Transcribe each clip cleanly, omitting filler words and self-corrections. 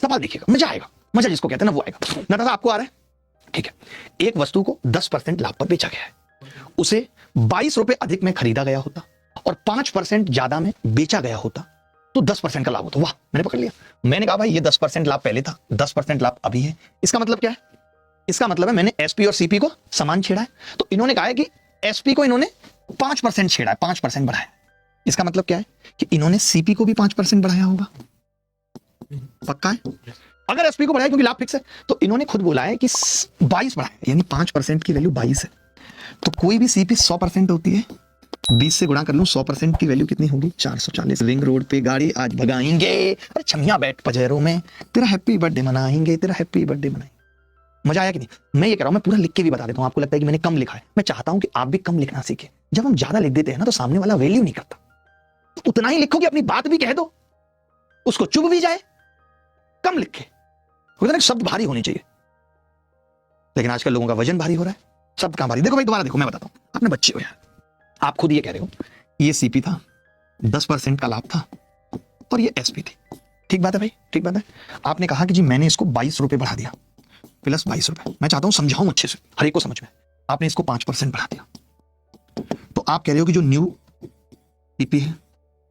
सवाल देखिएगा, मजा आएगा, मजा जिसको कहते हैं ना वो आएगा। नताशा आपको आ रहा है? ठीक है। एक वस्तु को 10% लाभ पर बेचा गया है, उसे 22 रुपए अधिक में खरीदा गया होता और 5% ज्यादा में बेचा गया होता तो 10% का लाभ होता। वाह, मैंने पकड़ लिया। मैंने कहा भाई ये 10% लाभ पहले था, 10% लाभ अभी है। इसका मतलब क्या है? इसका मतलब है मैंने एसपी और सीपी को समान छेड़ा है। तो इन्होंने कहा है कि एसपी को इन्होंने 5% छेड़ा है, 5% बढ़ाया। इसका मतलब क्या है कि इन्होंने सीपी को भी 5% बढ़ाया होगा। पक्का है? अगर एसपी को बढ़ाया क्योंकि लाभ फिक्स है, तो इन्होंने खुद बोला है कि 22 बढ़ाया, यानी 5% की वैल्यू 22 है। तो कोई भी सीपी 100% होती है, 20 से गुणा कर लूं, 100% की वैल्यू कितनी होगी? 440। रिंग रोड पे गाड़ी आज भगाएंगे, अरे छमिया बैठ पजेरों में, तेरा हैप्पी बर्थडे मनाएंगे, तेरा हैप्पी बर्थडे मनाएंगे। मजा आया कि नहीं? मैं ये कह रहा हूं, मैं पूरा लिख के भी बता देता हूं। आपको लगता है कि मैंने कम लिखा है, मैं चाहता हूं कि आप भी कम लिखना सीखें। जब हम ज्यादा लिख देते हैं ना तो सामने वाला वैल्यू नहीं करता। तो उतना ही लिखो कि अपनी बात भी कह दो, उसको चुभ भी जाए। कम लिख के शब्द भारी होने चाहिए, लेकिन आजकल लोगों का वजन भारी हो रहा है, शब्द कहां भारी। देखो भाई, दोबारा देखो, मैं बताता हूं। अपने बच्चे हो यार, आप खुद ये कह रहे हो ये सीपी था, 10% का लाभ था और ये एसपी थी। ठीक बात है भाई, ठीक बात है। आपने कहा कि जी मैंने इसको 22 रुपए बढ़ा दिया, प्लस 22 रुपए। मैं चाहता हूं समझाऊं अच्छे से, हर एक को समझ में। आपने इसको 5% बढ़ा दिया, तो आप कह रहे हो कि जो न्यू सीपी है,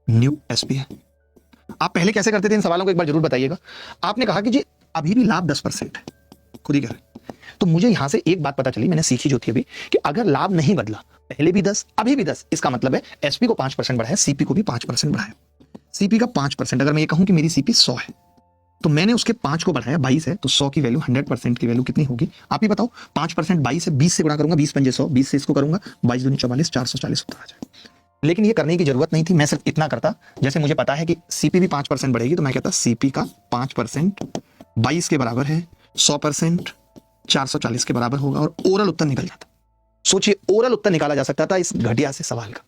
न्यू एसपी है। आप पहले कैसे करते थे इन सवालों को एक बार जरूर बताइएगा। आपने कहा कि जी अभी भी लाभ 10% है, खुद ही कह रहे। तो मुझे यहां से एक बात पता चली, मैंने सीखी जो थी अभी, कि अगर लाभ नहीं बदला, पहले भी 10 अभी भी 10, इसका मतलब है एसपी को 5% बढ़ाया, सीपी को भी 5% बढ़ाया। सीपी का 5%, अगर मैं ये कहूं कि मेरी सीपी 100 है, तो मैंने उसके 5 को बढ़ाया, 22 है, तो 100 की वैल्यू, 100% की वैल्यू कितनी होगी? आप ही बताओ। 5% 22 है, 20 से गुणा करूंगा, 20 पंजे 100, 20 से इसको करूंगा, 22 दूनी 44, 440 उत्तर आ जाए। लेकिन ये करने की जरूरत नहीं थी, मैं सिर्फ इतना करता, जैसे मुझे पता है कि सीपी भी 5% बढ़ेगी, तो मैं कहता सीपी का 5% 22 के बराबर है, 100% 440 के बराबर होगा और ओरल उत्तर निकल जाता। सोचिए, ओरल उत्तर निकाला जा सकता था इस घटिया से सवाल का।